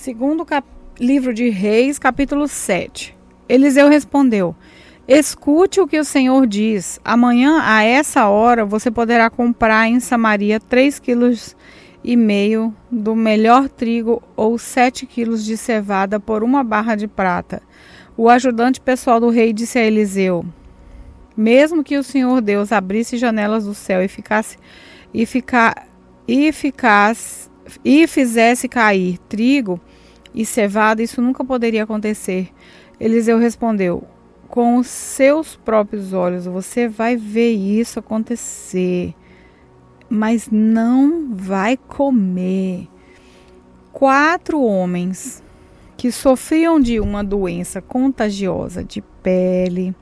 Segundo livro de Reis, capítulo 7. Eliseu respondeu: escute o que o Senhor diz. Amanhã, a essa hora, você poderá comprar em Samaria 3,5 kg do melhor trigo ou 7 quilos de cevada por 1 barra de prata. O ajudante pessoal do rei disse a Eliseu: mesmo que o Senhor Deus abrisse janelas do céu e fizesse cair trigo e cevada, isso nunca poderia acontecer. Eliseu respondeu: com os seus próprios olhos você vai ver isso acontecer, mas não vai comer. 4 homens que sofriam de uma doença contagiosa de pele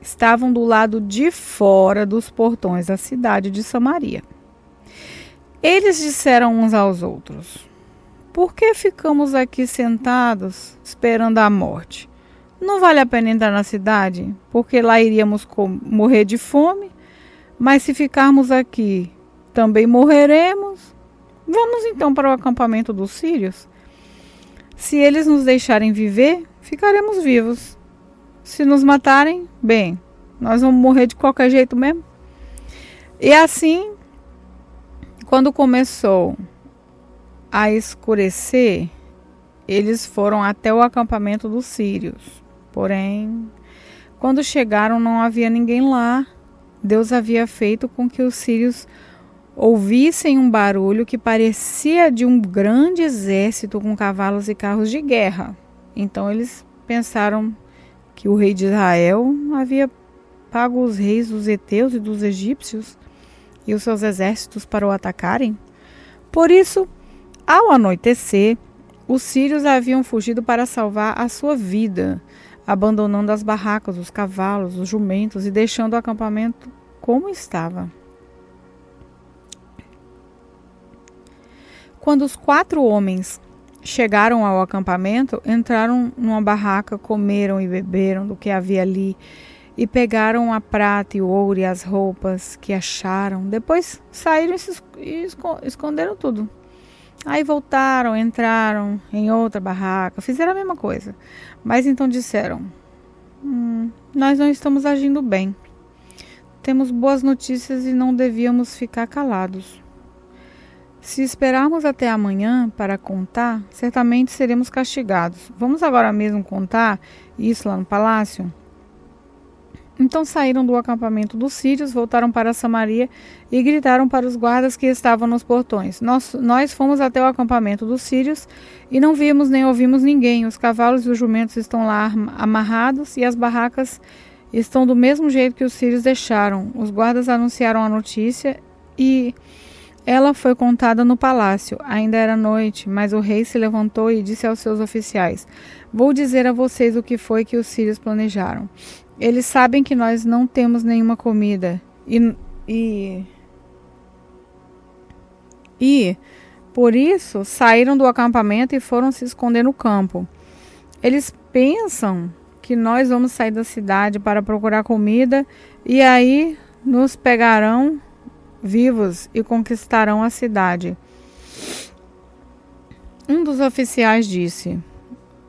estavam do lado de fora dos portões da cidade de Samaria. Eles disseram uns aos outros: por que ficamos aqui sentados esperando a morte? Não vale a pena entrar na cidade, porque lá iríamos morrer de fome, mas se ficarmos aqui, também morreremos. Vamos então para o acampamento dos sírios. Se eles nos deixarem viver, ficaremos vivos. Se nos matarem, bem, nós vamos morrer de qualquer jeito mesmo. E assim, quando começou a escurecer, eles foram até o acampamento dos sírios. Porém, quando chegaram, não havia ninguém lá. Deus havia feito com que os sírios ouvissem um barulho que parecia de um grande exército com cavalos e carros de guerra. Então eles pensaram que o rei de Israel havia pago os reis dos heteus e dos egípcios e os seus exércitos para o atacarem. Por isso, ao anoitecer, os sírios haviam fugido para salvar a sua vida, abandonando as barracas, os cavalos, os jumentos e deixando o acampamento como estava. Quando os 4 homens chegaram ao acampamento, entraram numa barraca, comeram e beberam do que havia ali e pegaram a prata e o ouro e as roupas que acharam. Depois saíram e esconderam tudo. Aí voltaram, entraram em outra barraca, fizeram a mesma coisa. Mas então disseram: nós não estamos agindo bem. Temos boas notícias e não devíamos ficar calados. Se esperarmos até amanhã para contar, certamente seremos castigados. Vamos agora mesmo contar isso lá no palácio? Então saíram do acampamento dos sírios, voltaram para Samaria e gritaram para os guardas que estavam nos portões: Nós fomos até o acampamento dos sírios e não vimos nem ouvimos ninguém. Os cavalos e os jumentos estão lá amarrados e as barracas estão do mesmo jeito que os sírios deixaram. Os guardas anunciaram a notícia e ela foi contada no palácio. Ainda era noite, mas o rei se levantou e disse aos seus oficiais: vou dizer a vocês o que foi que os sírios planejaram. Eles sabem que nós não temos nenhuma comida e por isso saíram do acampamento e foram se esconder no campo. Eles pensam que nós vamos sair da cidade para procurar comida e aí nos pegarão vivos e conquistarão a cidade. Um dos oficiais disse: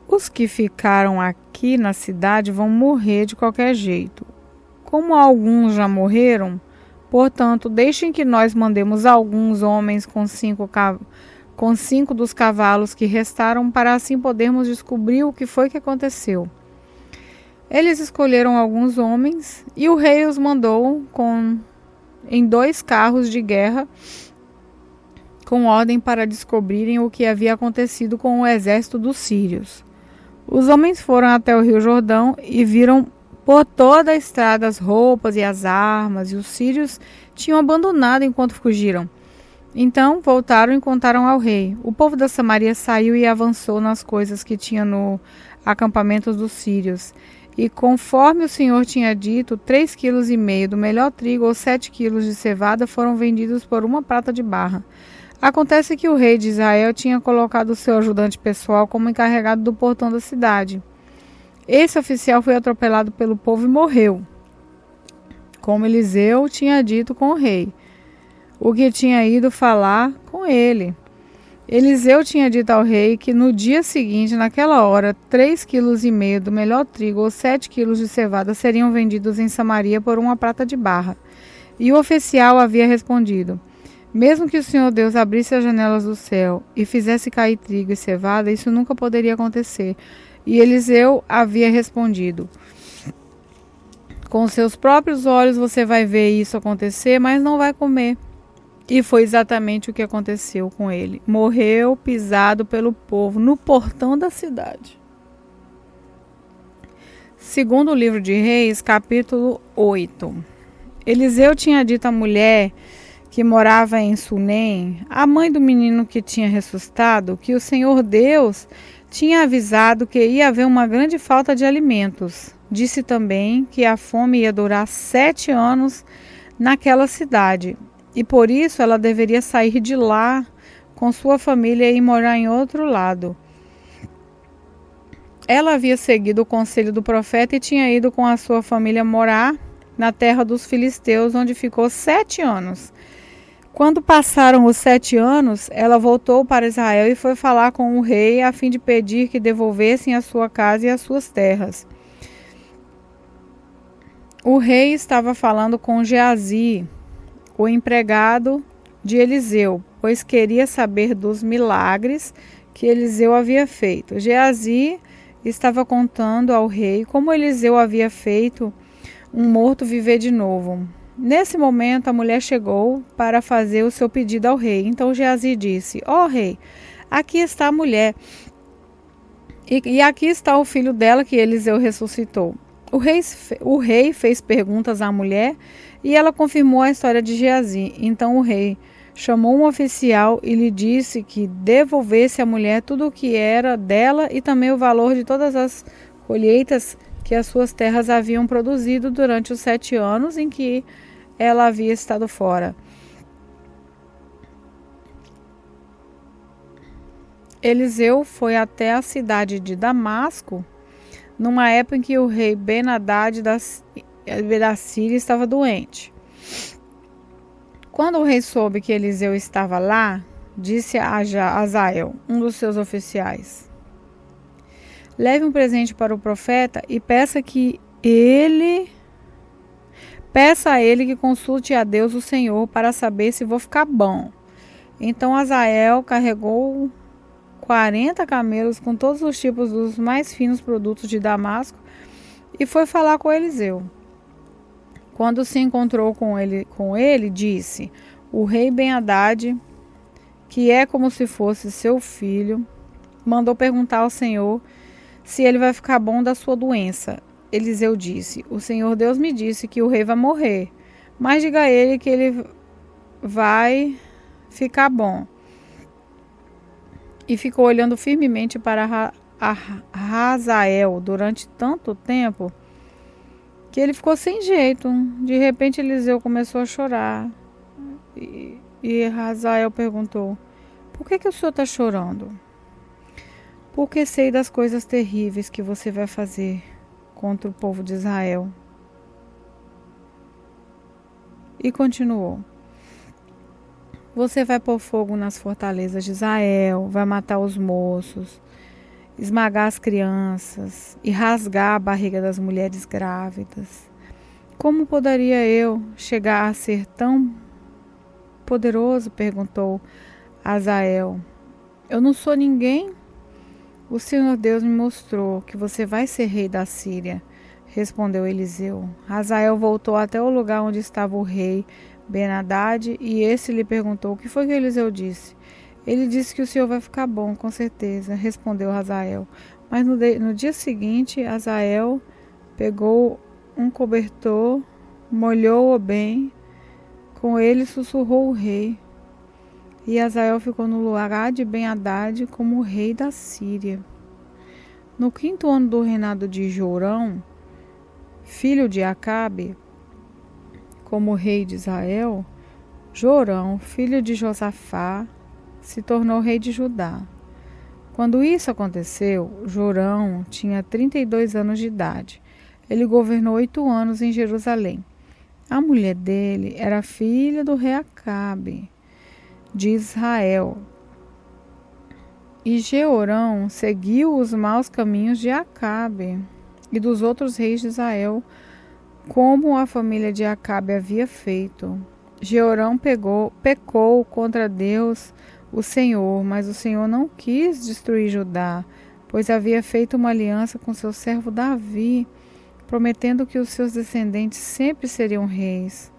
os que ficaram aqui na cidade vão morrer de qualquer jeito. Como alguns já morreram, portanto, deixem que nós mandemos alguns homens com 5 dos cavalos que restaram, para assim podermos descobrir o que foi que aconteceu. Eles escolheram alguns homens e o rei os mandou em 2 carros de guerra com ordem para descobrirem o que havia acontecido com o exército dos sírios. Os homens foram até o rio Jordão e viram por toda a estrada as roupas e as armas, e os sírios tinham abandonado enquanto fugiram. Então voltaram e contaram ao rei. O povo da Samaria saiu e avançou nas coisas que tinha no acampamento dos sírios. E conforme o Senhor tinha dito, 3,5 kg do melhor trigo ou 7 quilos de cevada foram vendidos por 1 prata de barra. Acontece que o rei de Israel tinha colocado o seu ajudante pessoal como encarregado do portão da cidade. Esse oficial foi atropelado pelo povo e morreu, como Eliseu tinha dito com o rei, o que tinha ido falar com ele. Eliseu tinha dito ao rei que no dia seguinte, naquela hora, 3,5 kg do melhor trigo ou 7 quilos de cevada seriam vendidos em Samaria por 1 prata de barra. E o oficial havia respondido: mesmo que o Senhor Deus abrisse as janelas do céu e fizesse cair trigo e cevada, isso nunca poderia acontecer. E Eliseu havia respondido: com seus próprios olhos você vai ver isso acontecer, mas não vai comer. E foi exatamente o que aconteceu com ele. Morreu pisado pelo povo no portão da cidade. Segundo o livro de Reis, capítulo 8. Eliseu tinha dito à mulher que morava em Sunem, a mãe do menino que tinha ressuscitado, que o Senhor Deus tinha avisado que ia haver uma grande falta de alimentos. Disse também que a fome ia durar 7 anos naquela cidade. E por isso ela deveria sair de lá com sua família e morar em outro lado. Ela havia seguido o conselho do profeta e tinha ido com a sua família morar na terra dos filisteus, onde ficou 7 anos. Quando passaram os 7 anos, ela voltou para Israel e foi falar com o rei a fim de pedir que devolvessem a sua casa e as suas terras. O rei estava falando com Geazi, o empregado de Eliseu, pois queria saber dos milagres que Eliseu havia feito. Geazi estava contando ao rei como Eliseu havia feito um morto viver de novo. Nesse momento, a mulher chegou para fazer o seu pedido ao rei. Então Geazi disse: ó rei, aqui está a mulher, e aqui está o filho dela que Eliseu ressuscitou. O rei fez perguntas à mulher e ela confirmou a história de Geazi. Então o rei chamou um oficial e lhe disse que devolvesse à mulher tudo o que era dela e também o valor de todas as colheitas que as suas terras haviam produzido durante os 7 anos em que ela havia estado fora. Eliseu foi até a cidade de Damasco numa época em que o rei Ben-Hadad da Síria estava doente. Quando o rei soube que Eliseu estava lá, disse a Azael, um dos seus oficiais: leve um presente para o profeta e peça a ele que consulte a Deus o Senhor para saber se vou ficar bom. Então Azael carregou 40 camelos com todos os tipos dos mais finos produtos de Damasco e foi falar com Eliseu. Quando se encontrou com ele, disse: o rei Ben-Hadad, que é como se fosse seu filho, mandou perguntar ao Senhor se ele vai ficar bom da sua doença. Eliseu disse: o Senhor Deus me disse que o rei vai morrer, mas diga a ele que ele vai ficar bom. E ficou olhando firmemente para Hazael durante tanto tempo que ele ficou sem jeito. De repente Eliseu começou a chorar. E Hazael perguntou: por que o senhor está chorando? Porque sei das coisas terríveis que você vai fazer contra o povo de Israel. E continuou: você vai pôr fogo nas fortalezas de Israel, vai matar os moços, esmagar as crianças e rasgar a barriga das mulheres grávidas. Como poderia eu chegar a ser tão poderoso? Perguntou Hazael. Eu não sou ninguém? O Senhor Deus me mostrou que você vai ser rei da Síria, respondeu Eliseu. Hazael voltou até o lugar onde estava o rei Ben-Hadad e esse lhe perguntou: o que foi que Eliseu disse? Ele disse que o senhor vai ficar bom, com certeza, respondeu Hazael. Mas no dia seguinte, Hazael pegou um cobertor, molhou-o bem, com ele sussurrou o rei. E Hazael ficou no lugar de Ben-Hadad como rei da Síria. No 5º ano do reinado de Jorão, filho de Acabe, como rei de Israel, Jorão, filho de Josafá, se tornou rei de Judá. Quando isso aconteceu, Jorão tinha 32 anos de idade. Ele governou 8 anos em Jerusalém. A mulher dele era filha do rei Acabe, de Israel. E Jeorão seguiu os maus caminhos de Acabe e dos outros reis de Israel, como a família de Acabe havia feito. Jeorão pecou contra Deus, o Senhor, mas o Senhor não quis destruir Judá, pois havia feito uma aliança com seu servo Davi, prometendo que os seus descendentes sempre seriam reis.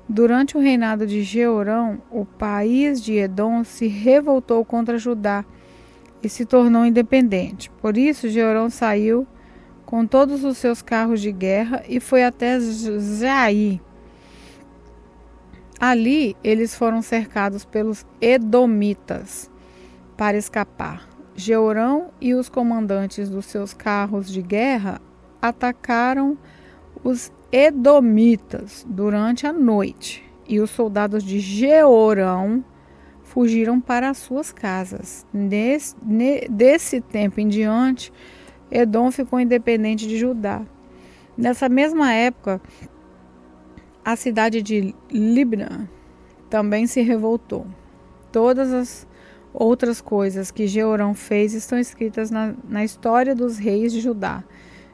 Durante o reinado de Jeorão, o país de Edom se revoltou contra Judá e se tornou independente. Por isso, Jeorão saiu com todos os seus carros de guerra e foi até Jair. Ali, eles foram cercados pelos edomitas para escapar. Jeorão e os comandantes dos seus carros de guerra atacaram os edomitas durante a noite, e os soldados de Jeorão fugiram para as suas casas. Desse tempo em diante, Edom ficou independente de Judá. Nessa mesma época, a cidade de Libna também se revoltou. Todas as outras coisas que Jeorão fez estão escritas na história dos reis de Judá.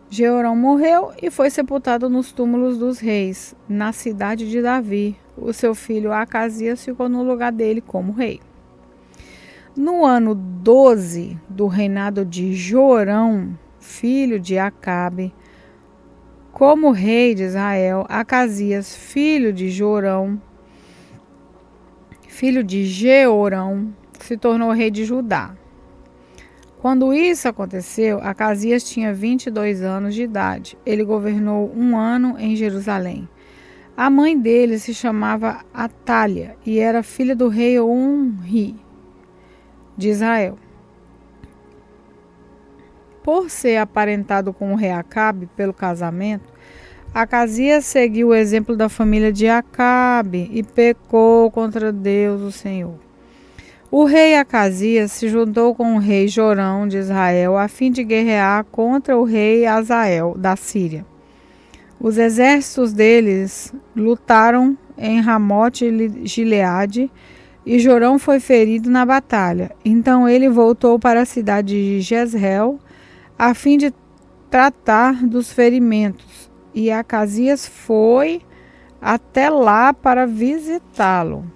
Jeorão morreu e foi sepultado nos túmulos dos reis, na cidade de Davi. O seu filho Acasias ficou no lugar dele como rei. No ano 12 do reinado de Jorão, filho de Acabe, como rei de Israel, Acasias, filho de Jorão, filho de Jeorão, se tornou rei de Judá. Quando isso aconteceu, Acasias tinha 22 anos de idade. Ele governou 1 ano em Jerusalém. A mãe dele se chamava Atália e era filha do rei Omri de Israel. Por ser aparentado com o rei Acabe pelo casamento, Acasias seguiu o exemplo da família de Acabe e pecou contra Deus, o Senhor. O rei Acasias se juntou com o rei Jorão de Israel a fim de guerrear contra o rei Azael da Síria. Os exércitos deles lutaram em Ramote-Gileade e Jorão foi ferido na batalha. Então ele voltou para a cidade de Jezreel a fim de tratar dos ferimentos, e Acasias foi até lá para visitá-lo.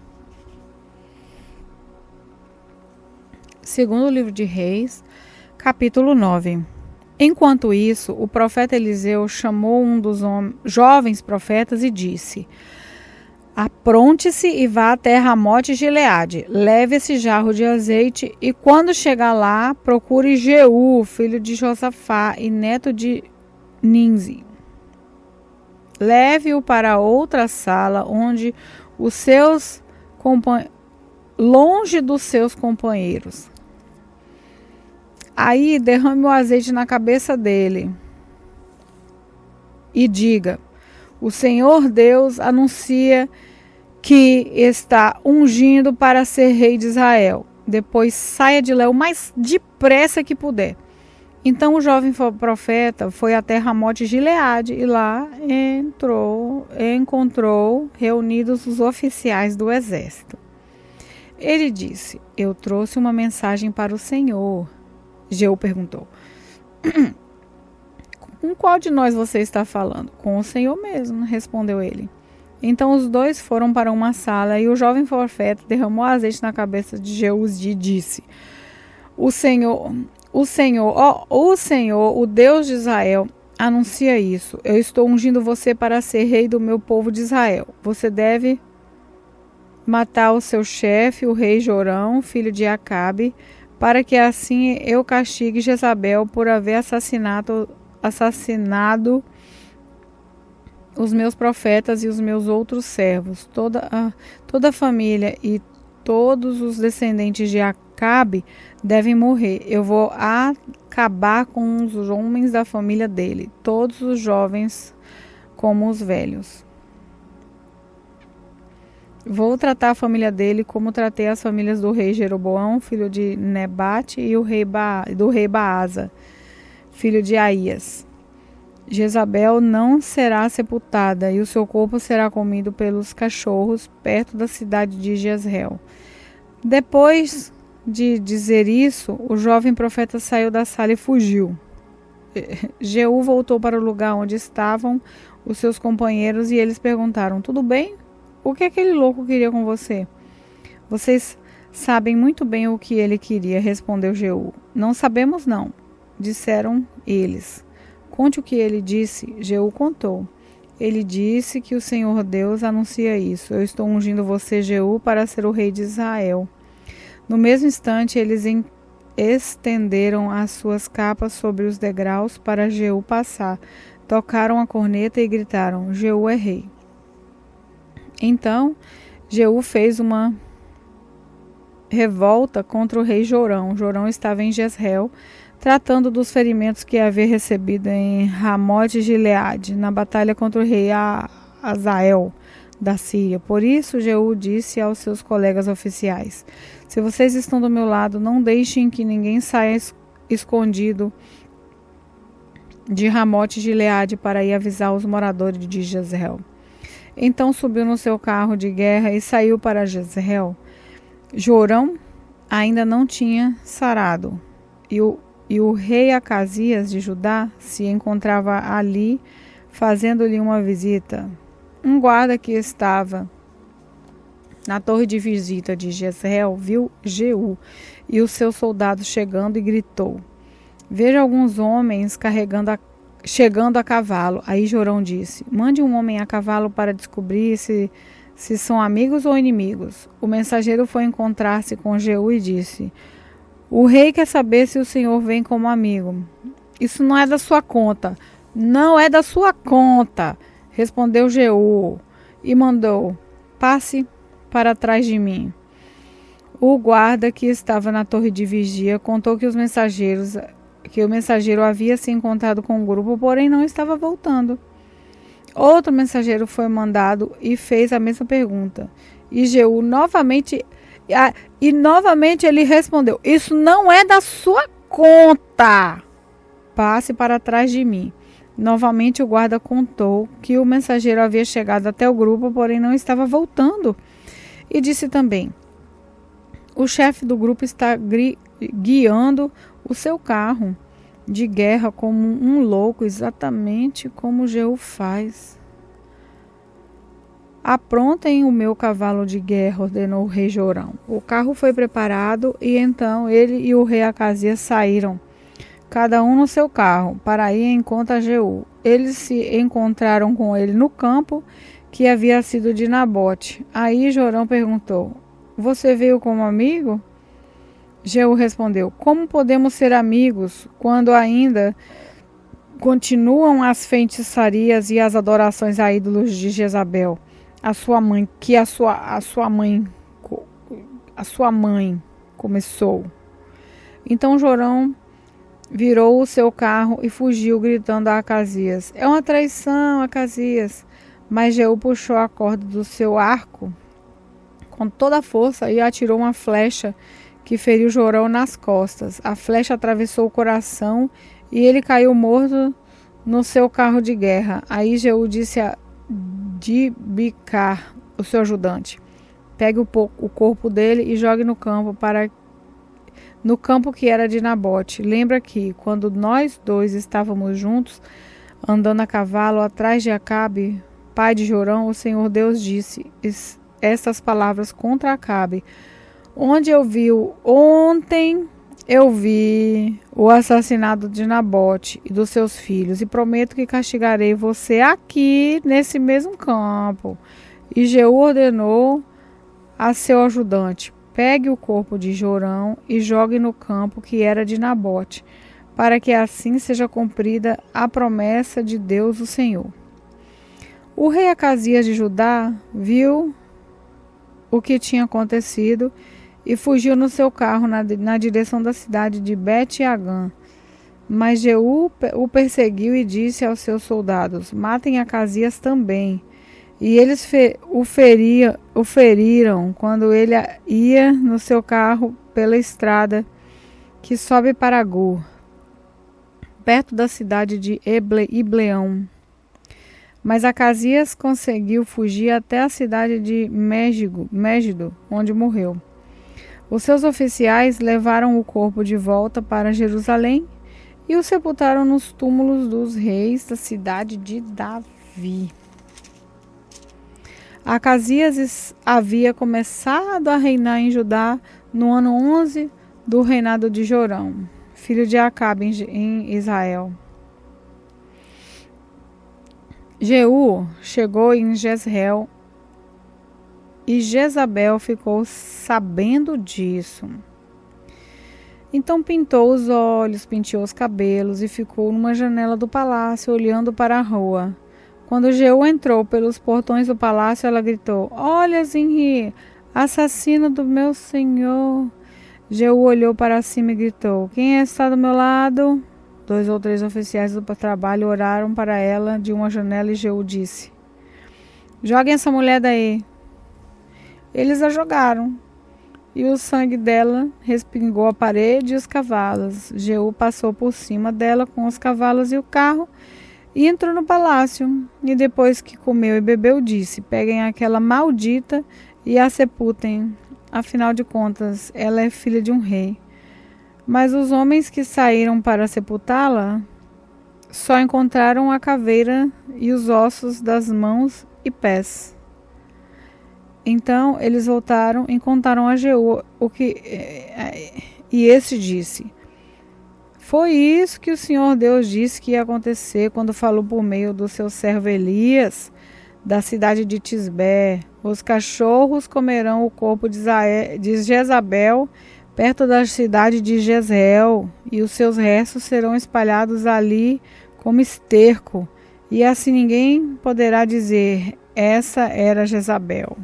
Segundo o livro de Reis, capítulo 9. Enquanto isso, o profeta Eliseu chamou um dos jovens profetas e disse: apronte-se e vá até Ramote-Gileade. Leve esse jarro de azeite e, quando chegar lá, procure Jeú, filho de Josafá e neto de Ninzi. Leve-o para outra sala, longe dos seus companheiros. Aí derrame o azeite na cabeça dele e diga: o Senhor Deus anuncia que está ungindo para ser rei de Israel. Depois saia de lá o mais depressa que puder. Então o jovem profeta foi até Ramote-Gileade e lá encontrou reunidos os oficiais do exército. Ele disse: eu trouxe uma mensagem para o Senhor. Jeú perguntou: com qual de nós você está falando? Com o Senhor mesmo, respondeu ele. Então os dois foram para uma sala e o jovem profeta derramou azeite na cabeça de Jeú e disse: O Senhor, o Deus de Israel, anuncia isso. Eu estou ungindo você para ser rei do meu povo de Israel. Você deve matar o seu chefe, o rei Jorão, filho de Acabe, para que assim eu castigue Jezabel por haver assassinado os meus profetas e os meus outros servos. Toda a família e todos os descendentes de Acabe devem morrer. Eu vou acabar com os homens da família dele, todos os jovens como os velhos. Vou tratar a família dele como tratei as famílias do rei Jeroboão, filho de Nebate, e do rei Baasa, filho de Aías. Jezabel não será sepultada e o seu corpo será comido pelos cachorros perto da cidade de Jezreel. Depois de dizer isso, o jovem profeta saiu da sala e fugiu. Jeú voltou para o lugar onde estavam os seus companheiros e eles perguntaram: tudo bem? O que aquele louco queria com você? Vocês sabem muito bem o que ele queria, respondeu Jeú. Não sabemos não, disseram eles. Conte o que ele disse. Jeú contou. Ele disse que o Senhor Deus anuncia isso. Eu estou ungindo você, Jeú, para ser o rei de Israel. No mesmo instante, eles estenderam as suas capas sobre os degraus para Jeú passar. Tocaram a corneta e gritaram: Jeú é rei. Então, Jeú fez uma revolta contra o rei Jorão. Jorão estava em Jezreel, tratando dos ferimentos que havia recebido em Ramote-Gileade, na batalha contra o rei Azael da Síria. Por isso, Jeú disse aos seus colegas oficiais: se vocês estão do meu lado, não deixem que ninguém saia escondido de Ramote-Gileade para ir avisar os moradores de Jezreel. Então subiu no seu carro de guerra e saiu para Jezreel. Jorão ainda não tinha sarado, e o rei Acasias de Judá se encontrava ali, fazendo-lhe uma visita. Um guarda que estava na torre de visita de Jezreel viu Jeú e os seus soldados chegando e gritou: veja alguns homens chegando a cavalo. Aí Jorão disse: mande um homem a cavalo para descobrir se são amigos ou inimigos. O mensageiro foi encontrar-se com Jeú e disse: o rei quer saber se o senhor vem como amigo. Isso não é da sua conta. Não é da sua conta, respondeu Jeú e mandou: passe para trás de mim. O guarda que estava na torre de vigia contou que o mensageiro havia se encontrado com o grupo, porém não estava voltando. Outro mensageiro foi mandado e fez a mesma pergunta. E Jeú novamente ele respondeu: isso não é da sua conta. Passe para trás de mim. Novamente o guarda contou que o mensageiro havia chegado até o grupo, porém não estava voltando. E disse também: o chefe do grupo está guiando o seu carro de guerra como um louco, exatamente como Jeú faz. Aprontem o meu cavalo de guerra, ordenou o rei Jorão. O carro foi preparado e então ele e o rei Acasias saíram, cada um no seu carro, para ir em conta a Jeú. Eles se encontraram com ele no campo que havia sido de Nabote. Aí Jorão perguntou: você veio como amigo? Jeú respondeu: como podemos ser amigos quando ainda continuam as feitiçarias e as adorações a ídolos de Jezabel, a sua mãe começou? Então Jorão virou o seu carro e fugiu, gritando a Acasias: é uma traição, Acasias. Mas Jeú puxou a corda do seu arco com toda a força e atirou uma flecha que feriu Jorão nas costas. A flecha atravessou o coração e ele caiu morto no seu carro de guerra. Aí Jeú disse a Dibicar, o seu ajudante: pegue o corpo dele e jogue no campo que era de Nabote. Lembra que, quando nós dois estávamos juntos, andando a cavalo atrás de Acabe, pai de Jorão, o Senhor Deus disse estas palavras contra Acabe: ontem eu vi o assassinato de Nabote e dos seus filhos, e prometo que castigarei você aqui nesse mesmo campo. E Jeú ordenou a seu ajudante: pegue o corpo de Jorão e jogue no campo que era de Nabote, para que assim seja cumprida a promessa de Deus, o Senhor. O rei Acasias de Judá viu o que tinha acontecido e fugiu no seu carro na direção da cidade de Bet-Agã. Mas Jeú o perseguiu e disse aos seus soldados: matem Acasias também. E eles o feriram quando ele ia no seu carro pela estrada que sobe para Gur, perto da cidade de Ibleão. Mas Acasias conseguiu fugir até a cidade de Mégido, onde morreu. Os seus oficiais levaram o corpo de volta para Jerusalém e o sepultaram nos túmulos dos reis da cidade de Davi. Acasias havia começado a reinar em Judá no ano 11 do reinado de Jorão, filho de Acabe, em Israel. Jeú chegou em Jezreel e Jezabel ficou sabendo disso. Então pintou os olhos, penteou os cabelos e ficou numa janela do palácio olhando para a rua. Quando Jeú entrou pelos portões do palácio, ela gritou: "Olha, Zinri, assassino do meu senhor!" Jeú olhou para cima e gritou: "Quem está do meu lado?" 2 ou 3 oficiais do trabalho oraram para ela de uma janela e Jeú disse: "Joguem essa mulher daí." Eles a jogaram e o sangue dela respingou a parede e os cavalos. Jeú passou por cima dela com os cavalos e o carro e entrou no palácio. E depois que comeu e bebeu, disse: "Peguem aquela maldita e a sepultem. Afinal de contas, ela é filha de um rei." Mas os homens que saíram para sepultá-la só encontraram a caveira e os ossos das mãos e pés. Então eles voltaram e contaram a Jeú e este disse: "Foi isso que o Senhor Deus disse que ia acontecer quando falou por meio do seu servo Elias, da cidade de Tisbé. Os cachorros comerão o corpo de Jezabel perto da cidade de Jezreel, e os seus restos serão espalhados ali como esterco, e assim ninguém poderá dizer: essa era Jezabel."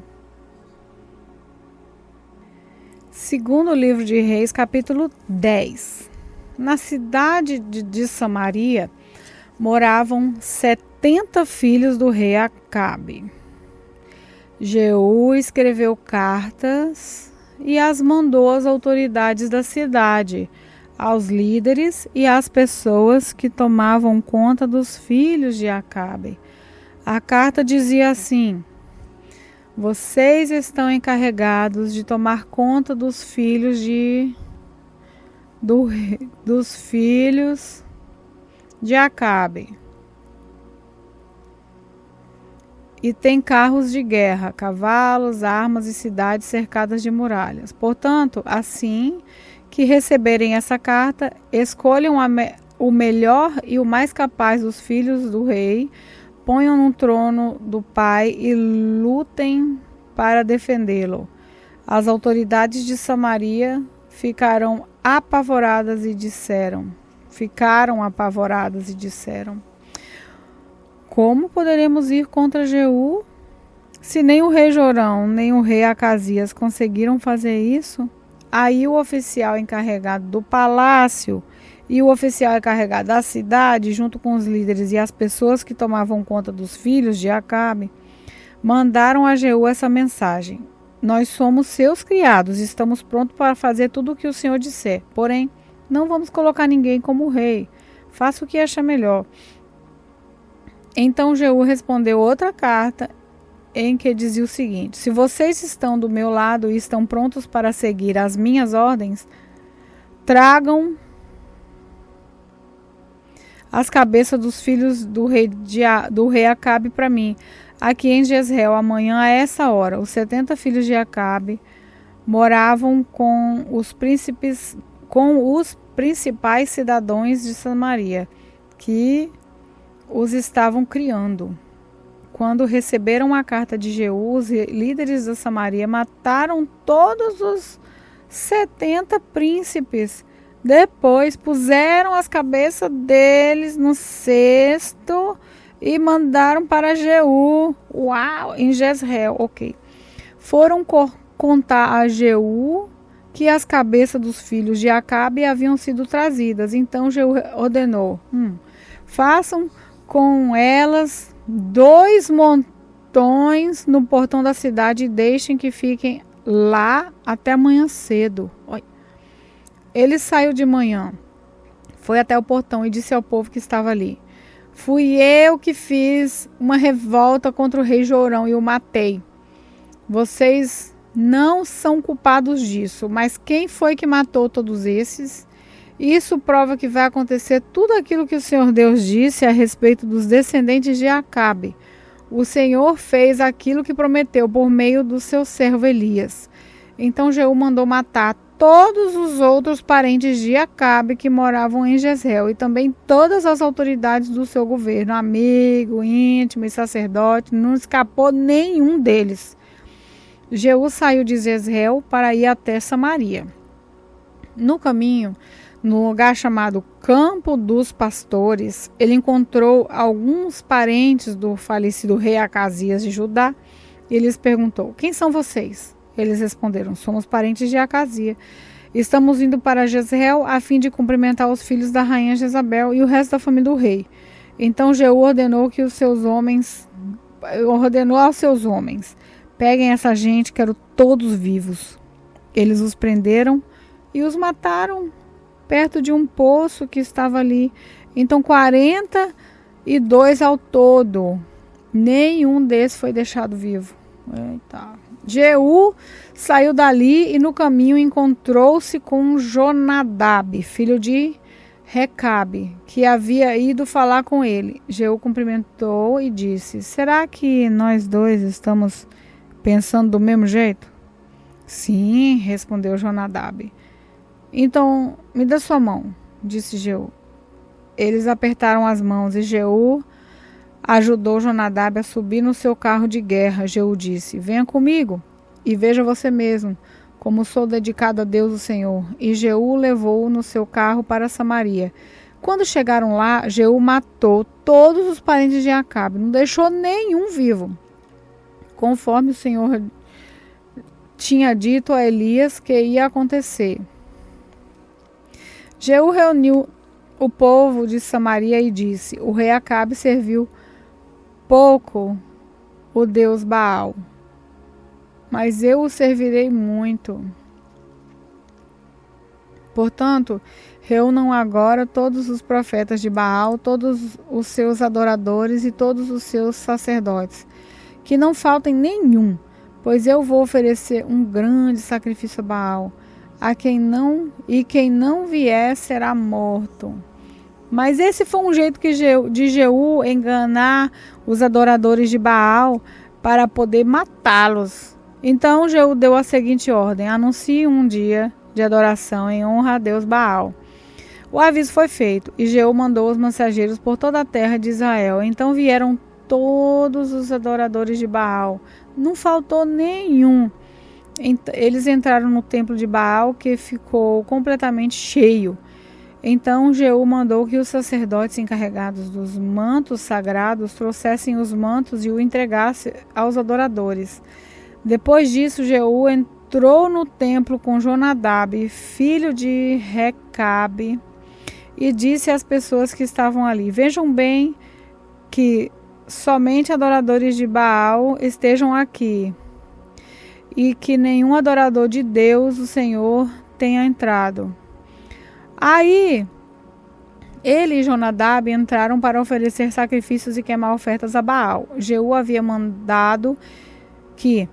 Segundo livro de Reis, capítulo 10. Na cidade de Samaria moravam 70 filhos do rei Acabe. Jeú escreveu cartas e as mandou às autoridades da cidade, aos líderes e às pessoas que tomavam conta dos filhos de Acabe. A carta dizia assim: "Vocês estão encarregados de tomar conta dos filhos de Acabe. E tem carros de guerra, cavalos, armas e cidades cercadas de muralhas. Portanto, assim que receberem essa carta, escolham o melhor e o mais capaz dos filhos do rei, ponham no trono do pai e lutem para defendê-lo." As autoridades de Samaria ficaram apavoradas e disseram: "Como poderemos ir contra Jeú? Se nem o rei Jorão, nem o rei Acasias conseguiram fazer isso." Aí o oficial encarregado do palácio e o oficial encarregado da cidade, junto com os líderes e as pessoas que tomavam conta dos filhos de Acabe, mandaram a Jeú essa mensagem: "Nós somos seus criados, estamos prontos para fazer tudo o que o Senhor disser. Porém, não vamos colocar ninguém como rei. Faça o que achar melhor." Então Jeú respondeu outra carta em que dizia o seguinte: "Se vocês estão do meu lado e estão prontos para seguir as minhas ordens, tragam as cabeças dos filhos do rei Acabe para mim, aqui em Jezreel, amanhã a essa hora." Os 70 filhos de Acabe moravam com os principais cidadãos de Samaria, que os estavam criando. Quando receberam a carta de Jeú, os líderes da Samaria mataram todos os 70 príncipes. Depois puseram as cabeças deles no cesto e mandaram para Jeú, em Jezreel. Ok. Foram contar a Jeú que as cabeças dos filhos de Acabe haviam sido trazidas. Então Jeú ordenou: "Façam com elas 2 montões no portão da cidade e deixem que fiquem lá até amanhã cedo." Ele saiu de manhã, foi até o portão e disse ao povo que estava ali: "Fui eu que fiz uma revolta contra o rei Jorão e o matei. Vocês não são culpados disso. Mas quem foi que matou todos esses? Isso prova que vai acontecer tudo aquilo que o Senhor Deus disse a respeito dos descendentes de Acabe. O Senhor fez aquilo que prometeu por meio do seu servo Elias. Então Jeú mandou matar todos os outros parentes de Acabe que moravam em Jezreel e também todas as autoridades do seu governo, amigo, íntimo e sacerdote, não escapou nenhum deles. Jeú saiu de Jezreel para ir até Samaria. No caminho, no lugar chamado Campo dos Pastores, ele encontrou alguns parentes do falecido rei Acasias de Judá e lhes perguntou: quem são vocês? Eles responderam: somos parentes de Acasias. Estamos indo para Jezreel a fim de cumprimentar os filhos da rainha Jezabel e o resto da família do rei. Então Jeú ordenou aos seus homens: peguem essa gente, quero todos vivos. Eles os prenderam e os mataram perto de um poço que estava ali. Então 42 ao todo. Nenhum desses foi deixado vivo. Eita. Jeú saiu dali e no caminho encontrou-se com Jonadab, filho de Recabe, que havia ido falar com ele. Jeú cumprimentou e disse: será que nós dois estamos pensando do mesmo jeito? Sim, respondeu Jonadab. Então, me dê sua mão, disse Jeú. Eles apertaram as mãos e Jeú ajudou Jonadab a subir no seu carro de guerra. Jeú disse: venha comigo e veja você mesmo como sou dedicado a Deus o Senhor. E Jeú levou-o no seu carro para Samaria. Quando chegaram lá, Jeú matou todos os parentes de Acabe, não deixou nenhum vivo, conforme o Senhor tinha dito a Elias que ia acontecer. Jeú reuniu o povo de Samaria e disse: o rei Acabe serviu pouco o Deus Baal, mas eu o servirei muito. Portanto, reúnam agora todos os profetas de Baal, todos os seus adoradores e todos os seus sacerdotes, que não faltem nenhum, pois eu vou oferecer um grande sacrifício a Baal. Quem não vier será morto. Mas esse foi um jeito de Jeú enganar os adoradores de Baal para poder matá-los. Então Jeú deu a seguinte ordem: anuncie um dia de adoração em honra a Deus Baal. O aviso foi feito e Jeú mandou os mensageiros por toda a terra de Israel. Então vieram todos os adoradores de Baal, não faltou nenhum. Eles entraram no templo de Baal, que ficou completamente cheio. Então Jeú mandou que os sacerdotes encarregados dos mantos sagrados trouxessem os mantos e o entregassem aos adoradores. Depois disso, Jeú entrou no templo com Jonadab, filho de Recabe, e disse às pessoas que estavam ali: vejam bem que somente adoradores de Baal estejam aqui, e que nenhum adorador de Deus, o Senhor, tenha entrado. Aí, ele e Jonadab entraram para oferecer sacrifícios e queimar ofertas a Baal. Jeú havia mandado que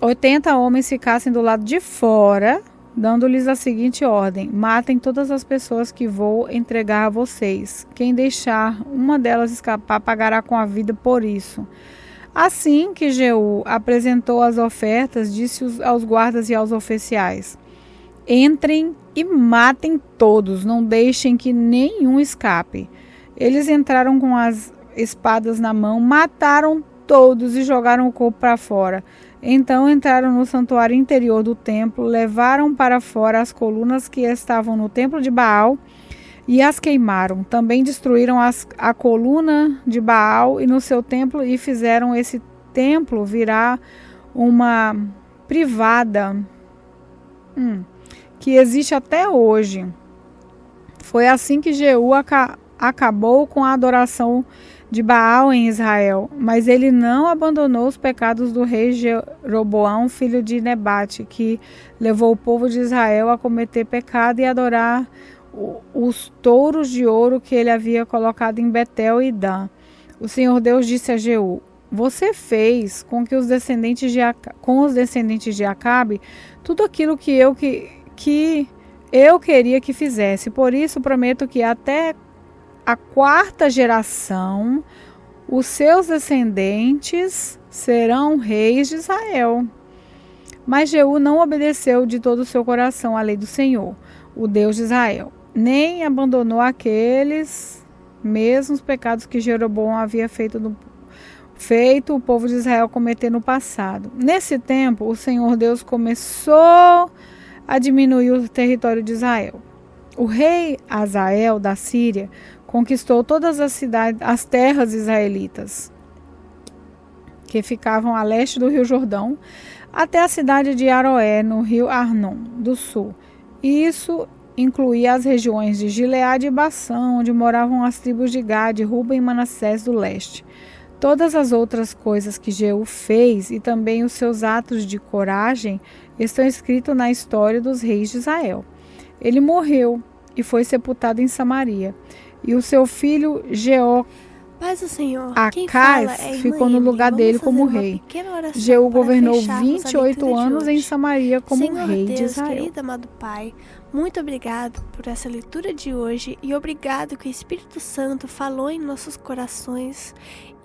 80 homens ficassem do lado de fora, dando-lhes a seguinte ordem: matem todas as pessoas que vou entregar a vocês. Quem deixar uma delas escapar pagará com a vida por isso. Assim que Jeú apresentou as ofertas, disse aos guardas e aos oficiais: entrem e matem todos, não deixem que nenhum escape. Eles entraram com as espadas na mão, mataram todos e jogaram o corpo para fora. Então entraram no santuário interior do templo, levaram para fora as colunas que estavam no templo de Baal e as queimaram. Também destruíram a coluna de Baal e no seu templo e fizeram esse templo virar uma privada que existe até hoje. Foi assim que Jeú acabou com a adoração de Baal em Israel, mas ele não abandonou os pecados do rei Jeroboão, filho de Nebate, que levou o povo de Israel a cometer pecado e adorar os touros de ouro que ele havia colocado em Betel e Dan. O Senhor Deus disse a Jeú: você fez com que os descendentes de Acabe tudo aquilo que eu queria que fizesse. Por isso prometo que até a 4ª geração os seus descendentes serão reis de Israel. Mas Jeú não obedeceu de todo o seu coração à lei do Senhor, o Deus de Israel, nem abandonou aqueles mesmos pecados que Jeroboão havia feito o povo de Israel cometer no passado. Nesse tempo, o Senhor Deus começou a diminuir o território de Israel. O rei Hazael da Síria conquistou todas as terras israelitas que ficavam a leste do rio Jordão, até a cidade de Aroé, no rio Arnon do sul. Isso incluía as regiões de Gileade e Bassã, onde moravam as tribos de Gade, Ruben e Manassés do leste. Todas as outras coisas que Jeú fez e também os seus atos de coragem estão escritos na história dos reis de Israel. Ele morreu e foi sepultado em Samaria. E o seu filho Paz do Senhor. Acais ficou no lugar dele como rei. Jeú governou 28 anos em Samaria como rei de Israel. Querido amado Pai, muito obrigado por essa leitura de hoje e obrigado que o Espírito Santo falou em nossos corações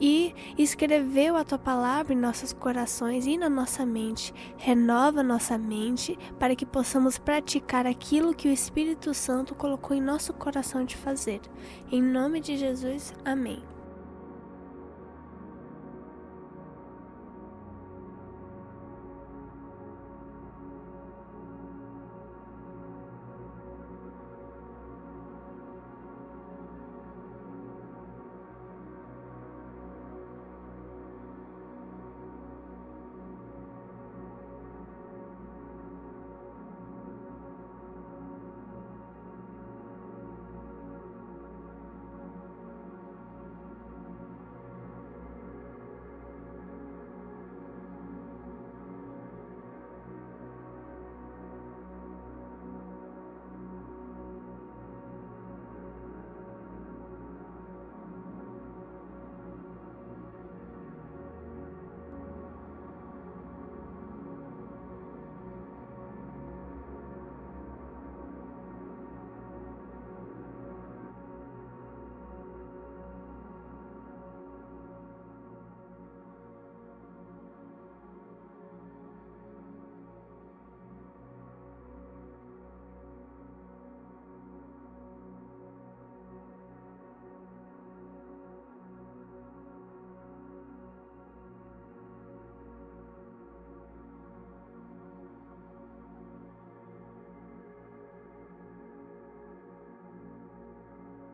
e escreveu a Tua palavra em nossos corações e na nossa mente. Renova nossa mente para que possamos praticar aquilo que o Espírito Santo colocou em nosso coração de fazer. Em nome de Jesus, amém.